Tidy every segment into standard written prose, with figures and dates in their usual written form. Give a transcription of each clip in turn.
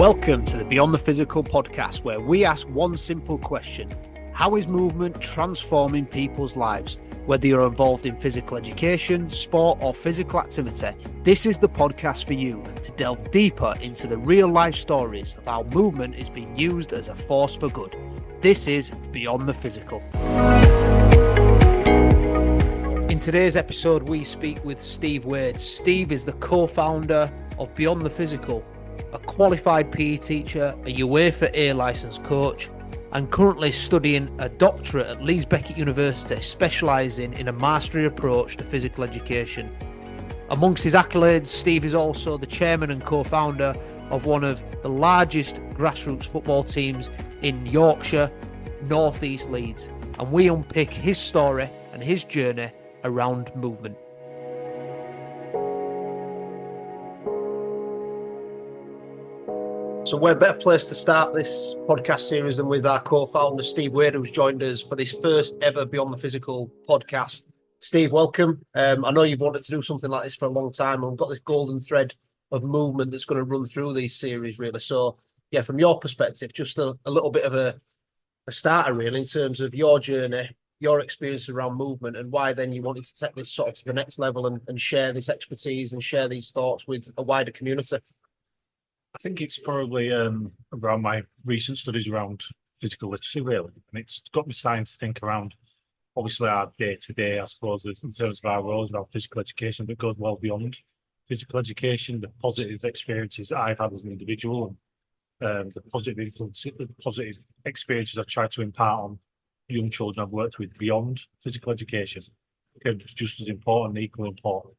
Welcome to the Beyond the Physical podcast, where we ask one simple question: how is movement transforming people's lives? Whether you're involved in physical education, sport, or physical activity, this is the podcast for you to delve deeper into the real life stories of how movement is being used as a force for good. This is Beyond the Physical. In today's episode, we speak with Steve Waide. Steve is the co-founder of Beyond the Physical, a qualified PE teacher, a UEFA A licensed coach, and currently studying a doctorate at Leeds Beckett University, specialising in a mastery approach to physical education. Amongst his accolades, Steve is also the chairman and co-founder of one of the largest grassroots football teams in Yorkshire, North East Leeds, and we unpick his story and his journey around movement. So we're better placed to start this podcast series than with our co-founder, Steve Waide, who's joined us for this first ever Beyond the Physical podcast. Steve, welcome. I know you've wanted to do something like this for a long time, and we've got this golden thread of movement that's going to run through these series, really. So, yeah, from your perspective, just a little bit of a starter, really, in terms of your journey, your experience around movement, and why then you wanted to take this sort of to the next level and share this expertise and share these thoughts with a wider community. I think it's probably around my recent studies around physical literacy, really. And it's got me starting to think around, obviously, our day-to-day, I suppose, in terms of our roles around physical education, but goes well beyond physical education, the positive experiences I've had as an individual, and the positive experiences I've tried to impart on young children I've worked with beyond physical education. It's just as important, equally important.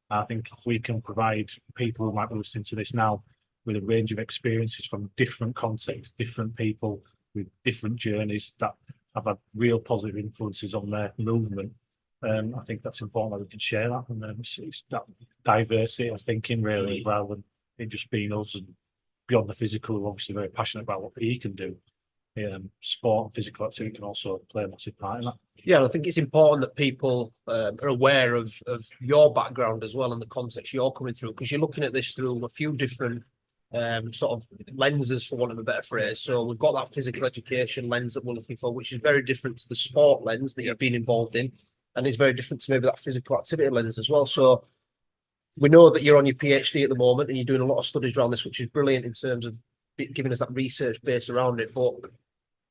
I think if we can provide people who might be listening to this now with a range of experiences from different contexts, different people with different journeys that have had real positive influences on their movement. I think that's important that we can share that, and it's that diversity of thinking, really, rather than it just being us. And beyond the physical, we're obviously very passionate about what PE can do. Sport and physical activity can also play a massive part in that. Yeah, and I think it's important that people are aware of your background as well and the context you're coming through, because you're looking at this through a few different sort of lenses, for want of a better phrase. So we've got that physical education lens that we're looking for, which is very different to the sport lens that you've been involved in, and is very different to maybe that physical activity lens as well. So we know that you're on your PhD at the moment and you're doing a lot of studies around this, which is brilliant in terms of giving us that research base around it. But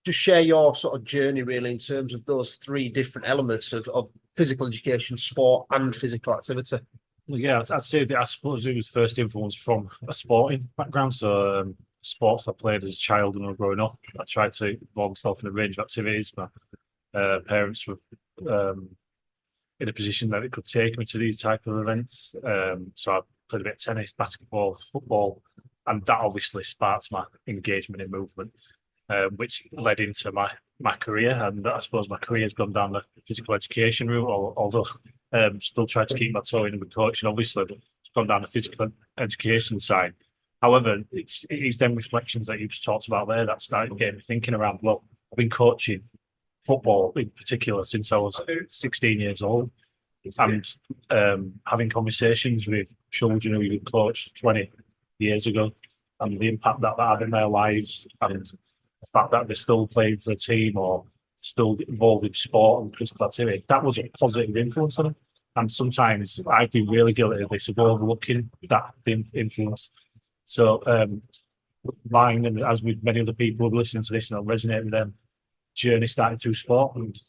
just share your sort of journey, really, in terms of those three different elements of physical education, sport, and physical activity. Well, yeah, I'd say that I suppose it was first influenced from a sporting background. So sports I played as a child and growing up. I tried to involve myself in a range of activities. My parents were in a position that it could take me to these type of events. So I played a bit of tennis, basketball, football, and that obviously sparked my engagement in movement, which led into my career. And I suppose my career has gone down the physical education route, although still try to keep my toe in with coaching, obviously, but it's gone down the physical education side. However, it is them reflections that you've talked about there that started getting me thinking around, well, I've been coaching football in particular since I was 16 years old, and having conversations with children who you coached 20 years ago, and the impact that had in their lives, and the fact that they're still playing for a team or still involved in sport and physical activity, that was a positive influence on them. And sometimes I've been really guilty of this, of overlooking that influence. So mine, and as with many other people who are listening to this and I'll resonate with them, journey started through sport and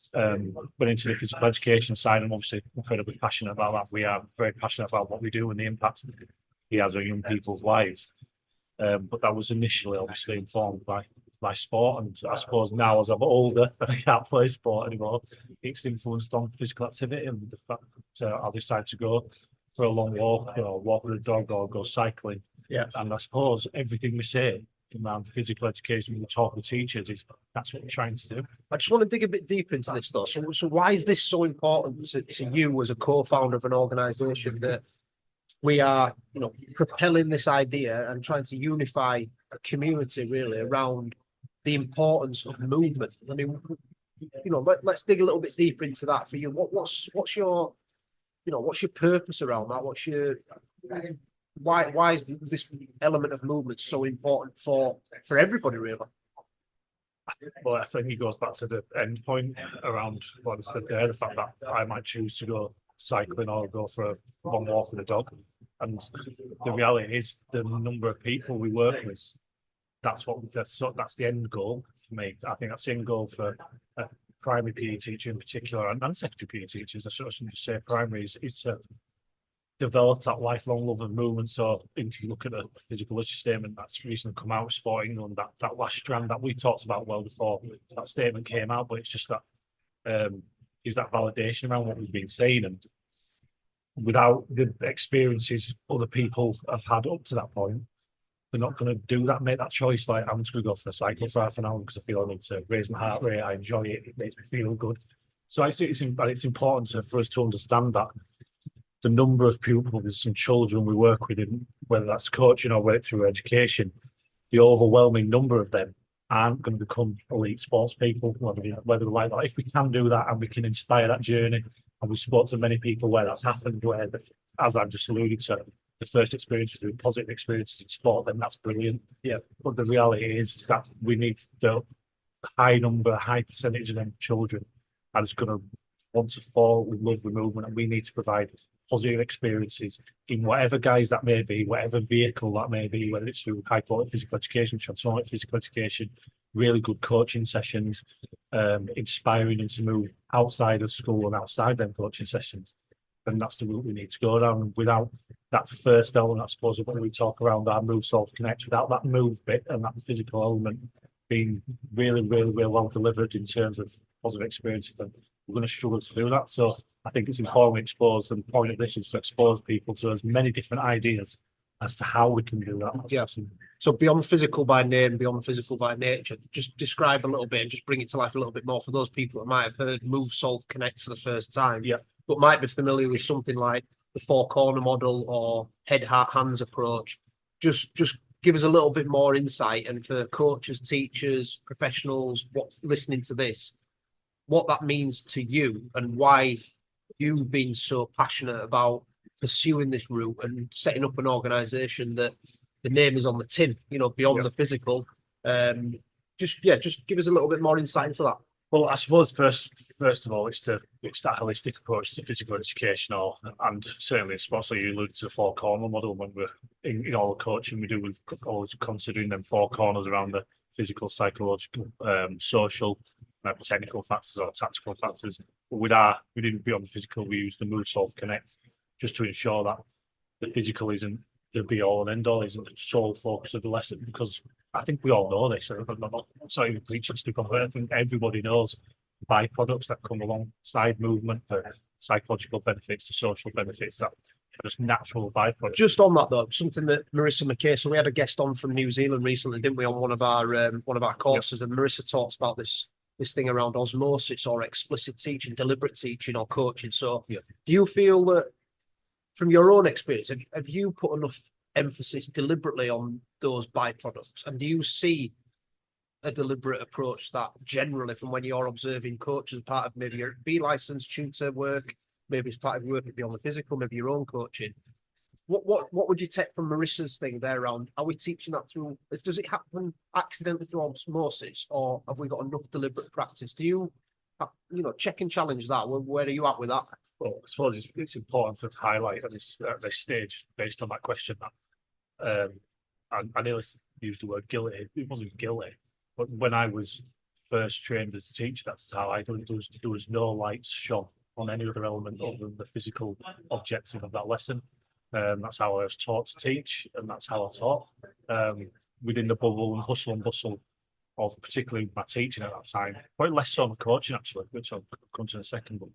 went into the physical education side. I'm obviously incredibly passionate about that. We are very passionate about what we do and the impact it has on young people's lives. But that was initially obviously informed by sport, and I suppose now as I'm older and I can't play sport anymore, it's influenced on physical activity and the fact that I'll decide to go for a long walk, or walk with a dog, or go cycling. Yeah, and I suppose everything we say around physical education, when we talk with teachers, is that's what we're trying to do. I just want to dig a bit deeper into this, though. So why is this so important to you as a co-founder of an organisation that we are, propelling this idea and trying to unify a community really around the importance of movement? I mean, let's dig a little bit deeper into that for you. What's your purpose around that? why is this element of movement so important for everybody, really? Well, I think it goes back to the end point around what I said there, the fact that I might choose to go cycling or go for a long walk with a dog. And the reality is the number of people we work with, that's the end goal for me. I think that's the end goal for a primary PE teacher in particular, and secondary PE teachers. I shouldn't just say primary, is to develop that lifelong love of movement. So, if you look at the physical literature statement that's recently come out with Sport England, that last strand that we talked about well before that statement came out, but it's just that is that validation around what we've been saying, and without the experiences other people have had up to that point, they're not going to do that, make that choice. Like, I'm just going to go for a cycle for half an hour because I feel I need to raise my heart rate. I enjoy it. It makes me feel good. So I think it's important for us to understand that the number of pupils and children we work with, whether that's coaching or whether through education, the overwhelming number of them aren't going to become elite sports people, whether we like that. If we can do that and we can inspire that journey, and we spoke to many people where that's happened, where, as I've just alluded to, the first experiences with positive experiences in sport, then that's brilliant. Yeah. But the reality is that we need the high percentage of them children are just going to want to fall with love the movement, and we need to provide positive experiences in whatever guise that may be, whatever vehicle that may be, whether it's through high quality physical education, transformative physical education, really good coaching sessions, inspiring them to move outside of school and outside them coaching sessions. And that's the route we need to go down. Without that first element, I suppose, when we talk around our move, solve, connect, without that move bit and that physical element being really, really, really well delivered in terms of positive experiences, then we're going to struggle to do that. So I think it's important to expose, and the point of this is to expose people to as many different ideas as to how we can do that. Yeah. So beyond physical by name, beyond physical by nature, just describe a little bit and just bring it to life a little bit more for those people that might have heard move, solve, connect for the first time. Yeah. But might be familiar with something like the four corner model or head, heart, hands approach. Just give us a little bit more insight, and for coaches, teachers, professionals, listening to this, what that means to you and why you've been so passionate about pursuing this route and setting up an organization that the name is on the tin, beyond the physical. Just give us a little bit more insight into that. Well, I suppose first of all, it's that holistic approach to physical education, and certainly in sports. So you alluded to the four corner model. When we're in all the coaching we do, with always considering them four corners around the physical, psychological, social, technical factors or tactical factors. But we didn't beyond the physical. We use the move, solve, connect, just to ensure that the physical isn't the be all and end all, isn't the sole focus of the lesson, because I think we all know this. I'm not even preaching to convert. I think everybody knows byproducts that come alongside movement, the psychological benefits, the social benefits, that are just natural byproducts. Just on that though, something that Marissa McKay, so we had a guest on from New Zealand recently, didn't we, on one of our courses, and Marissa talks about this thing around osmosis or explicit teaching, deliberate teaching or coaching. So do you feel that from your own experience, have you put enough emphasis deliberately on those byproducts? And do you see a deliberate approach that generally, from when you're observing coaches, part of maybe your B license tutor work, maybe it's part of work beyond the physical, maybe your own coaching? What would you take from Marissa's thing there around? Are we teaching that through? Does it happen accidentally through osmosis, or have we got enough deliberate practice? Do you, check and challenge that? Where are you at with that? Well, I suppose it's important to highlight at this stage, based on that question, that I nearly used the word guilty. It wasn't guilty, but when I was first trained as a teacher, that's how I did it. There was no lights shone on any other element other than the physical objective of that lesson. That's how I was taught to teach, and that's how I taught. Within the bubble and hustle and bustle of particularly my teaching at that time, quite less so on coaching actually, which I'll come to in a second, but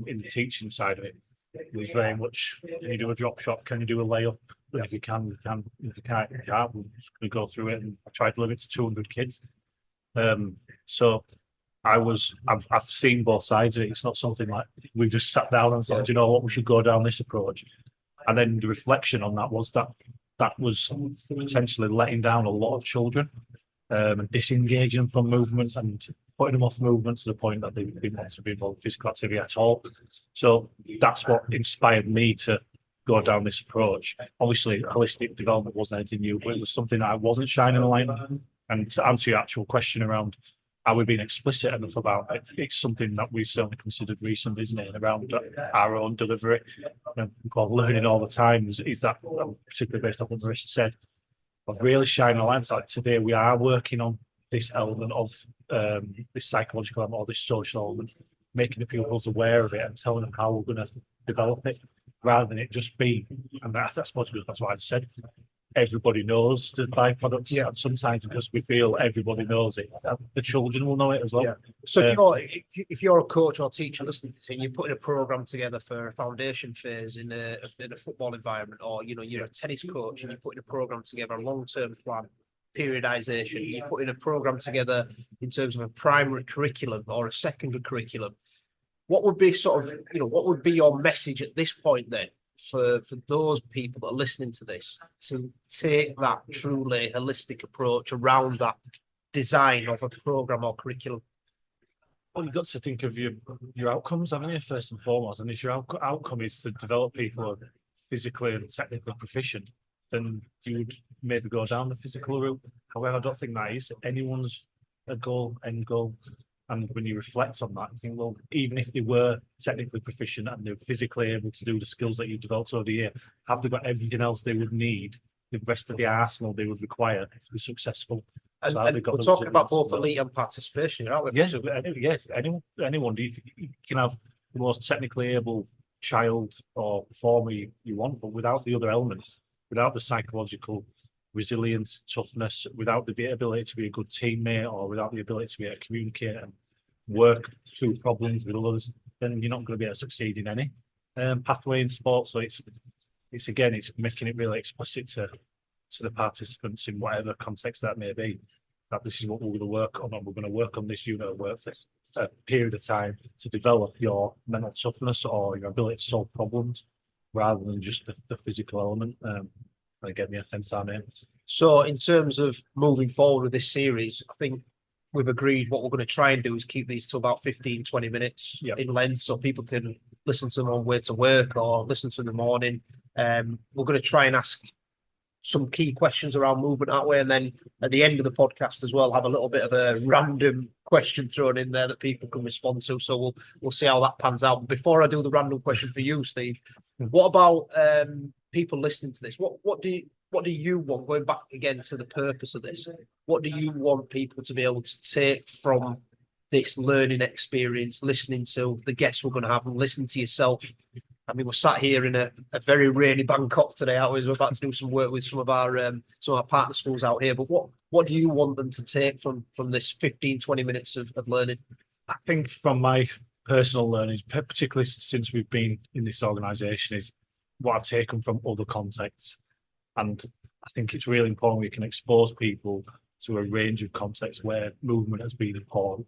in the teaching side of it, it was very much, can you do a drop shot? Can you do a layup? And if you can, you can. If you can't, we're just going to go through it. And I tried to limit to 200 kids. So I've seen both sides of it. It's not something like we've just sat down and said, you know what, we should go down this approach. And then the reflection on that was that was potentially letting down a lot of children, and disengaging them from movement and putting them off movement to the point that they didn't want to be involved in physical activity at all. So that's what inspired me to go down this approach. Obviously, holistic development wasn't anything new, but it was something that I wasn't shining a light on. And to answer your actual question around are we being explicit enough about it, it's something that we've certainly considered recently, isn't it, around our own delivery. Called learning all the time is that, particularly based on what Marissa said, of really shining a light. Like today, we are working on this element of this psychological element or this social element, making the pupils aware of it and telling them how we're going to develop it, rather than it just be, and I suppose that's what I said, everybody knows the byproducts. Yeah. And sometimes because we feel everybody knows it, the children will know it as well. Yeah. So if you're a coach or teacher listening to this and you're putting a program together for a foundation phase in a football environment, or you're a tennis coach and you're putting a program together, a long-term plan, periodization, you're putting a program together in terms of a primary curriculum or a secondary curriculum, what would be what would be your message at this point then for those people that are listening to this to take that truly holistic approach around that design of a program or curriculum? Well, you've got to think of your outcomes, haven't you, first and foremost? And if your outcome is to develop people who are physically and technically proficient, then you would maybe go down the physical route. However, I don't think that is anyone's end goal. And when you reflect on that, you think, well, even if they were technically proficient and they're physically able to do the skills that you developed over the year, have they got everything else they would need, the rest of the arsenal they would require to be successful? And we're talking about both elite and participation, aren't we? Yes, anyone. Do you can have the most technically able child or performer you want, but without the other elements, without the psychological resilience, toughness, without the ability to be a good teammate, or without the ability to be able to communicate and work through problems with others, then you're not going to be able to succeed in any pathway in sport. So it's making it really explicit to the participants in whatever context that may be, that this is what we're going to work on, and we're going to work on this unit of work for a period of time to develop your mental toughness or your ability to solve problems, rather than just the physical element. Again, yeah, hence our name. So in terms of moving forward with this series, I think we've agreed what we're going to try and do is keep these to about 15-20 minutes in length, so people can listen to them on way to work or listen to them in the morning. We're going to try and ask some key questions around movement that way, and then at the end of the podcast as well, have a little bit of a random question thrown in there that people can respond to. So we'll see how that pans out. Before I do the random question for you, Steve, what about people listening to this? What do you want, going back again to the purpose of this, what do you want people to be able to take from this learning experience, listening to the guests we're going to have and listening to yourself? I mean, we're sat here in a very rainy Bangkok today, aren't we? We're about to do some work with some of our partner schools out here. But what do you want them to take from this 15-20 minutes of learning? I think from my personal learnings, particularly since we've been in this organisation, is what I've taken from other contexts. And I think it's really important we can expose people to a range of contexts where movement has been important,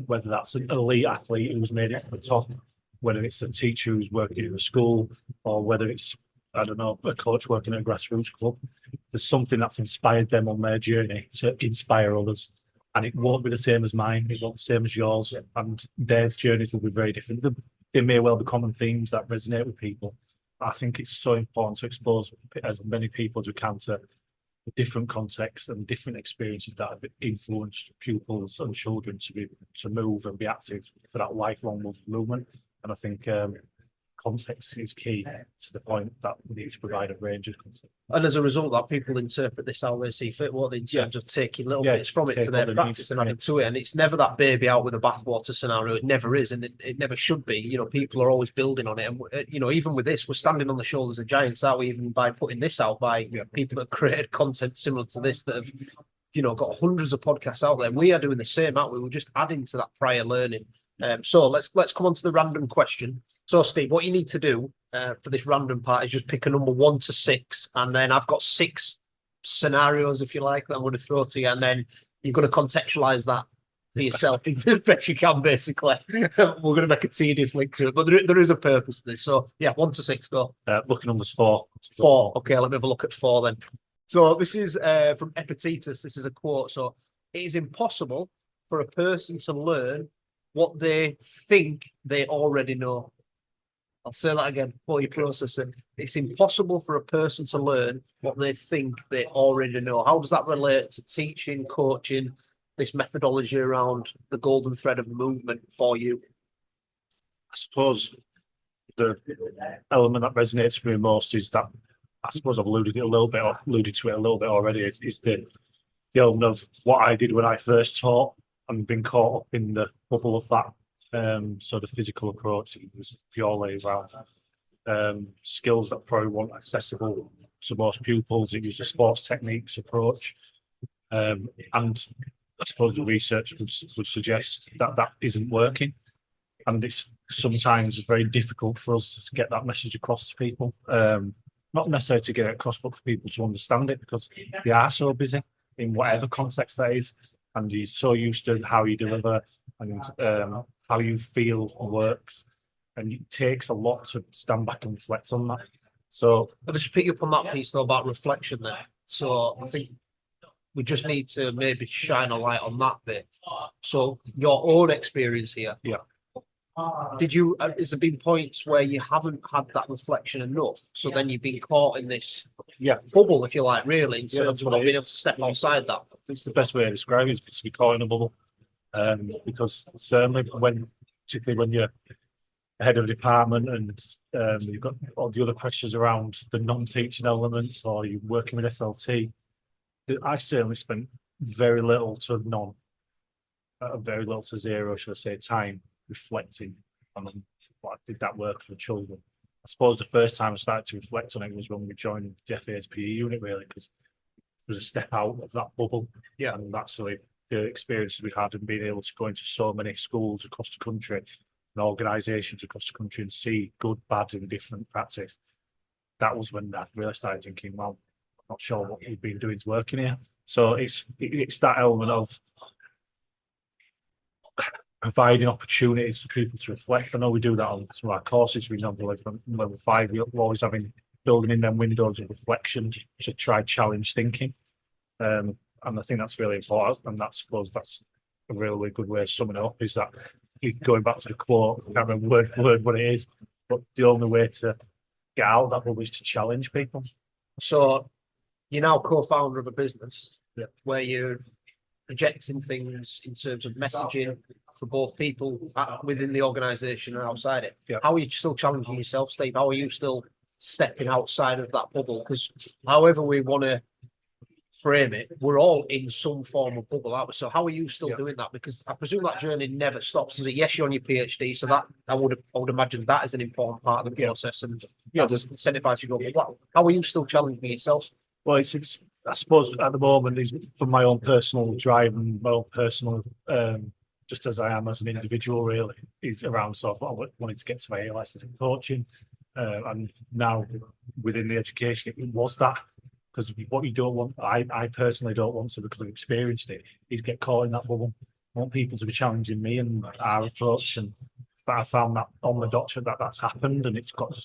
whether that's an elite athlete who's made it at the top, whether it's a teacher who's working in a school, or whether it's, I don't know, a coach working at a grassroots club. There's something that's inspired them on their journey to inspire others. And it won't be the same as mine, it won't be the same as yours, and their journeys will be very different. They may well be common themes that resonate with people. I think it's so important to expose as many people as we can to the different contexts and different experiences that have influenced pupils and children to move and be active for that lifelong movement. And I think context is key to the point that we need to provide a range of context. And as a result, that people interpret this how they see fit, what in terms of taking little bits from it for their practice and adding to it. And it's never that baby out with a bathwater scenario. It never is, and it never should be. People are always building on it. And even with this, we're standing on the shoulders of giants, aren't we? Even by putting this out by people that have created content similar to this, that have got hundreds of podcasts out there. We are doing the same, aren't we? We're just adding to that prior learning. So let's come on to the random question. So, Steve, what you need to do for this random part is just pick a number 1 to 6, and then I've got 6 scenarios, if you like, that I'm going to throw to you, and then you're going to contextualize that for yourself as best you can, basically. We're going to make a tedious link to it, but there is a purpose to this. So, 1 to 6, go. Look at numbers 4. 4. Okay, let me have a look at 4 then. So this is from Epictetus. This is a quote. So, it is impossible for a person to learn what they think they already know. I'll say that again before you process it. It's impossible for a person to learn what they think they already know. How does that relate to teaching, coaching, this methodology around the golden thread of movement for you? I suppose the element that resonates with me most is that, I suppose I've alluded to it a little bit already. Is the element of what I did when I first taught and been caught up in the bubble of that. So the physical approach, it was purely around skills that probably weren't accessible to most pupils. It was a sports techniques approach, and I suppose the research would suggest that that isn't working, and it's sometimes very difficult for us to get that message across to people. Not necessarily to get it across, but for people to understand it, because they are so busy in whatever context that is, and you're so used to how you deliver and how you feel works, and it takes a lot to stand back and reflect on that. So I'll just pick you up on that piece though about reflection there. So I think we just need to maybe shine a light on that bit. So your own experience here. Yeah. Has there been points where you haven't had that reflection enough? So then you've been caught in this bubble, if you like, really, in terms of not being able to step outside that. It's the best way to describe it, is to be caught in a bubble. Because certainly particularly when you're head of a department and you've got all the other pressures around the non-teaching elements, or you're working with SLT, I certainly spent very little to none, very little to zero, should I say, time reflecting on what did that work for the children. I suppose the first time I started to reflect on it was when we joined the FA's PE unit, really, because it was a step out of that bubble. Yeah. And that's really the experiences we had, and being able to go into so many schools across the country and organisations across the country and see good, bad, and different practice. That was when I really started thinking, well, I'm not sure what we've been doing is working here. So it's that element of providing opportunities for people to reflect. I know we do that on some of our courses, for example, like from level 5, we're always building in them windows of reflection to try challenge thinking. And I think that's really important. And I suppose that's a really good way of summing it up, is that going back to the quote, I can't remember word for word what it is, but the only way to get out of that bubble is to challenge people. So you're now co-founder of a business where you're projecting things in terms of messaging for both people within the organisation and outside it. Yeah. How are you still challenging yourself, Steve? How are you still stepping outside of that bubble? Because however we want to frame it, we're all in some form of bubble, aren't we? So how are you still doing that? Because I presume that journey never stops, does it? Yes, you're on your PhD, so that I would imagine that is an important part of the process, and that's incentivized you to go. How are you still challenging yourself? Well, it's I suppose at the moment is from my own personal drive and my own personal, just as I am as an individual, really, is around sort of wanting to get to my A license in coaching, and now within the education, it was that. Because what you don't want, I personally don't want to, because I've experienced it, is get caught in that bubble. I want people to be challenging me and our approach, and I found that on the doctorate that's happened, and it's got,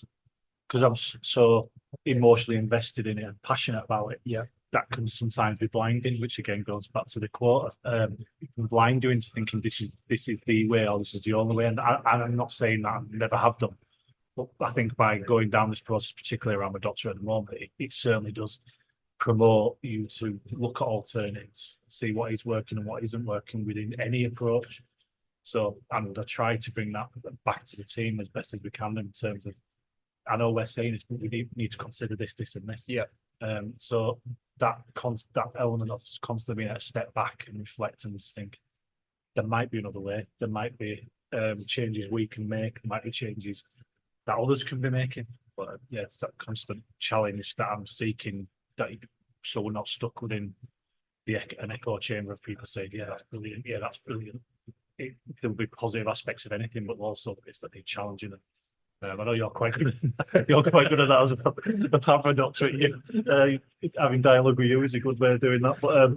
because I'm so emotionally invested in it and passionate about it. Yeah, that can sometimes be blinding, which again goes back to the quote. It can blind you into thinking this is the way, or this is the only way. And I'm not saying that I never have done, but I think by going down this process, particularly around the doctorate at the moment, it certainly does promote you to look at alternatives, see what is working and what isn't working within any approach. So, and I try to bring that back to the team as best as we can in terms of, I know we're saying this, but we need to consider this, and this. Yeah. So that element of constantly being able to step back and reflect and think there might be another way. There might be changes we can make. There might be changes that others can be making. But yeah, it's that constant challenge that I'm seeking, so we're not stuck within an echo chamber of people saying, yeah, that's brilliant. Yeah, that's brilliant. There'll be positive aspects of anything, but also it's that they're challenging it. I know you're quite good. You're quite good at that as well. Apart from a doctorate, having dialogue with you is a good way of doing that. But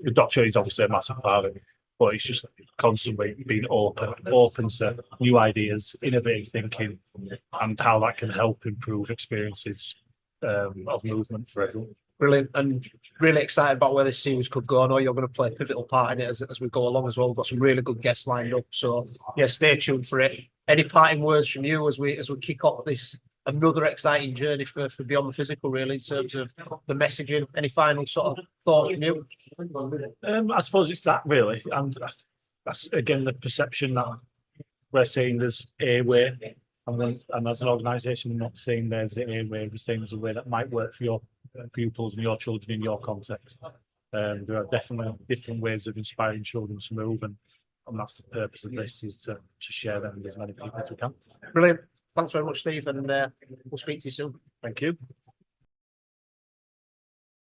the doctorate is obviously a massive part of it. But it's just constantly being open to new ideas, innovative thinking, and how that can help improve experiences of movement for everyone. Brilliant, and really excited about where this series could go. I know you're going to play a pivotal part in it as we go along as well. We've got some really good guests lined up, so yeah, stay tuned for it. Any parting words from you as we kick off this another exciting journey for Beyond the Physical, really, in terms of the messaging? Any final sort of thoughts from you? I suppose it's that really, and that's again the perception that we're saying there's a way, and as an organisation, we're not saying there's a way. We're saying there's a way that might work for your pupils and your children in your context. There are definitely different ways of inspiring children to move, and that's the purpose of this, is to share them with as many people as we can. Brilliant. Thanks very much, Steve, and we'll speak to you soon. Thank you.